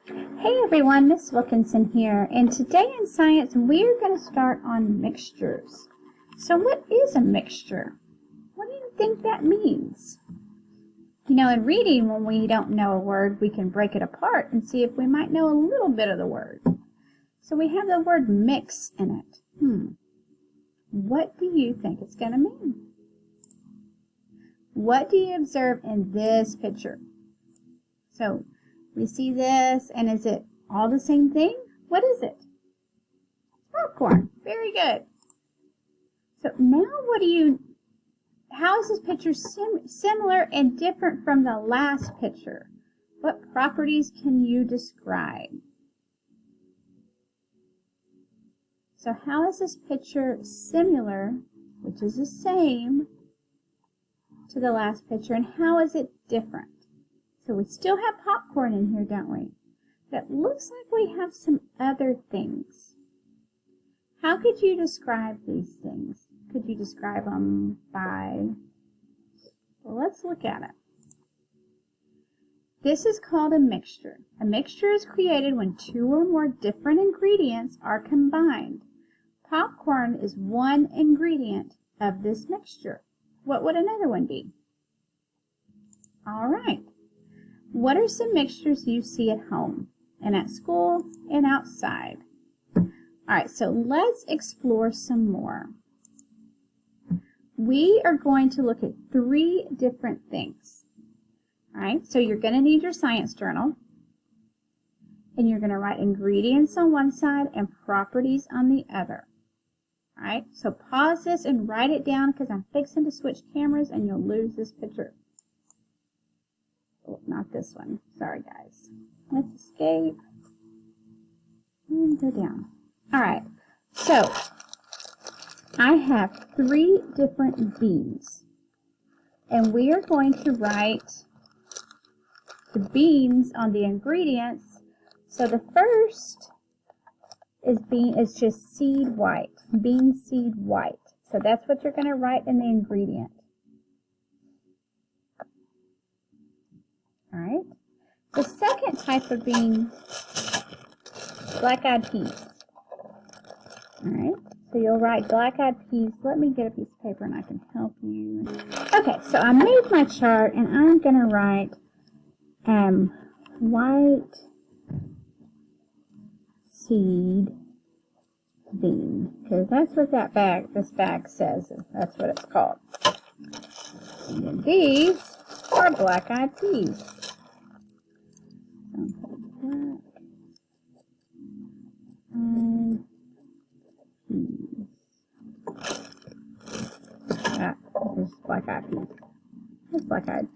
Hey everyone, Miss Wilkinson here, and today in science we're going to start on mixtures. So what is a mixture? What do you think that means? You know, in reading, when we don't know a word, we can break it apart and see if we might know a little bit of the word. So we have the word mix in it. What do you think it's going to mean? What do you observe in this picture? So we see this, and is it all the same thing? What is it? Popcorn. Very good. So now how is this picture similar and different from the last picture? What properties can you describe? So how is this picture similar, which is the same, to the last picture, and how is it different? So we still have popcorn in here, don't we? But it looks like we have some other things. How could you describe these things? Could you describe them by... Well, let's look at it. This is called a mixture. A mixture is created when two or more different ingredients are combined. Popcorn is one ingredient of this mixture. What would another one be? All right. What are some mixtures you see at home and at school and outside? All right, so let's explore some more. We are going to look at 3 different things. All right, so you're going to need your science journal, and you're going to write ingredients on one side and properties on the other. All right, so pause this and write it down because I'm fixing to switch cameras and you'll lose this picture. Oh, not this one. Sorry, guys. Let's escape and go down. All right, so I have 3 different beans, and we are going to write the beans on the ingredients. So the first is just seed white, bean seed white. So that's what you're going to write in the ingredient. All right. The second type of bean, black-eyed peas. All right. So you'll write black-eyed peas. Let me get a piece of paper and I can help you. Okay. So I made my chart and I'm going to write white seed bean, because that's what this bag says. That's what it's called. And then these are black-eyed peas. There's black-eyed peas. There's black-eyed.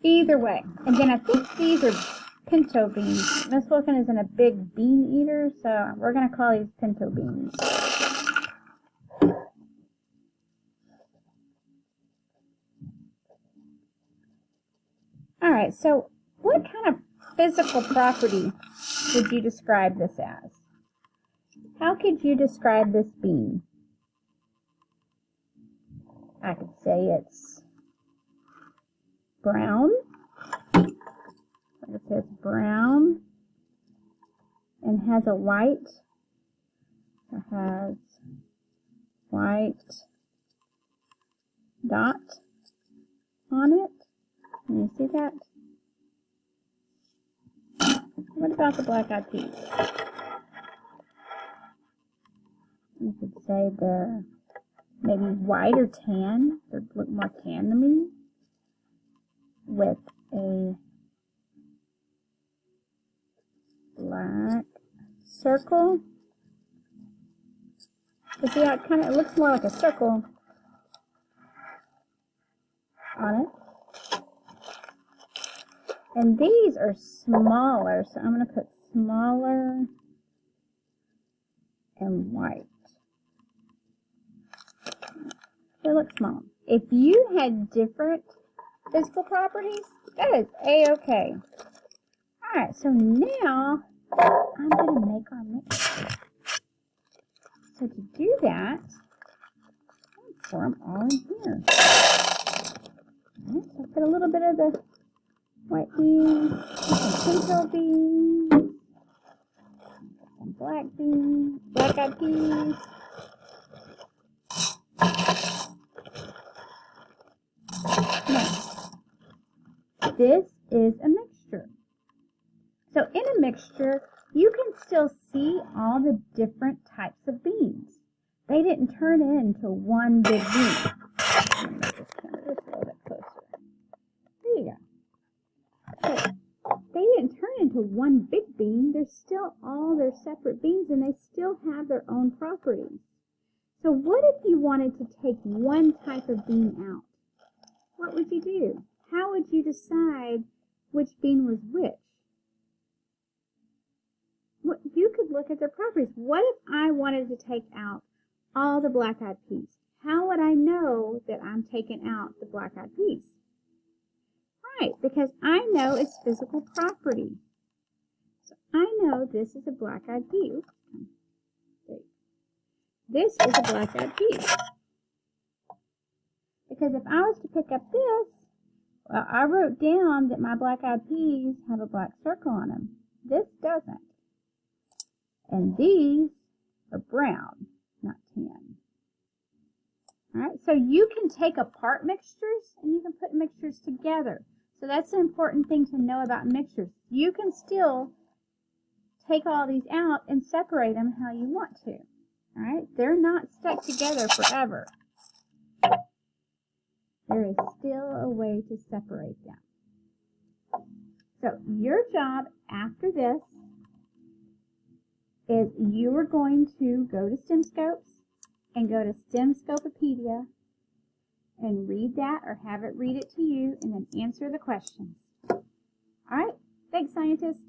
Either way. And then I think these are pinto beans. Miss Wilkin isn't a big bean eater, so we're going to call these pinto beans. All right, so what kind of physical property would you describe this as? How could you describe this bean? I could say it's brown. It says brown and has a white. It has white dot on it. Can you see that? What about the black-eyed peas? You could say they're maybe white or tan. They look more tan to me. With a black circle. But see how it looks more like a circle on it. And these are smaller, so I'm going to put smaller and white. They look small. If you had different physical properties, that is A-okay. Alright, so now I'm going to make our mixture. So to do that, I'll pour them all in here. Right, so put a little bit of the white beans, some pinto beans, some black beans, black-eyed peas. Now, this is a mixture. So in a mixture, you can still see all the different types of beans. They didn't turn into one big bean. Let me make this camera just a little bit closer. There you go. So they didn't turn into one big bean. They're still all their separate beans, and they still have their own properties. So what if you wanted to take one type of bean out? What would you do? How would you decide which bean was which? You could look at their properties. What if I wanted to take out all the black-eyed peas? How would I know that I'm taking out the black-eyed peas? Right, because I know its physical property. So I know this is a black-eyed pea. This is a black-eyed pea. Because if I was to pick up this, well, I wrote down that my black-eyed peas have a black circle on them. This doesn't. And these are brown, not tan. All right, so you can take apart mixtures and you can put mixtures together. So that's an important thing to know about mixtures. You can still take all these out and separate them how you want to. All right, they're not stuck together forever. There is still a way to separate them. So your job after this is you are going to go to STEMscopes and go to STEMscopepedia and read that or have it read it to you and then answer the questions. All right, thanks, scientists.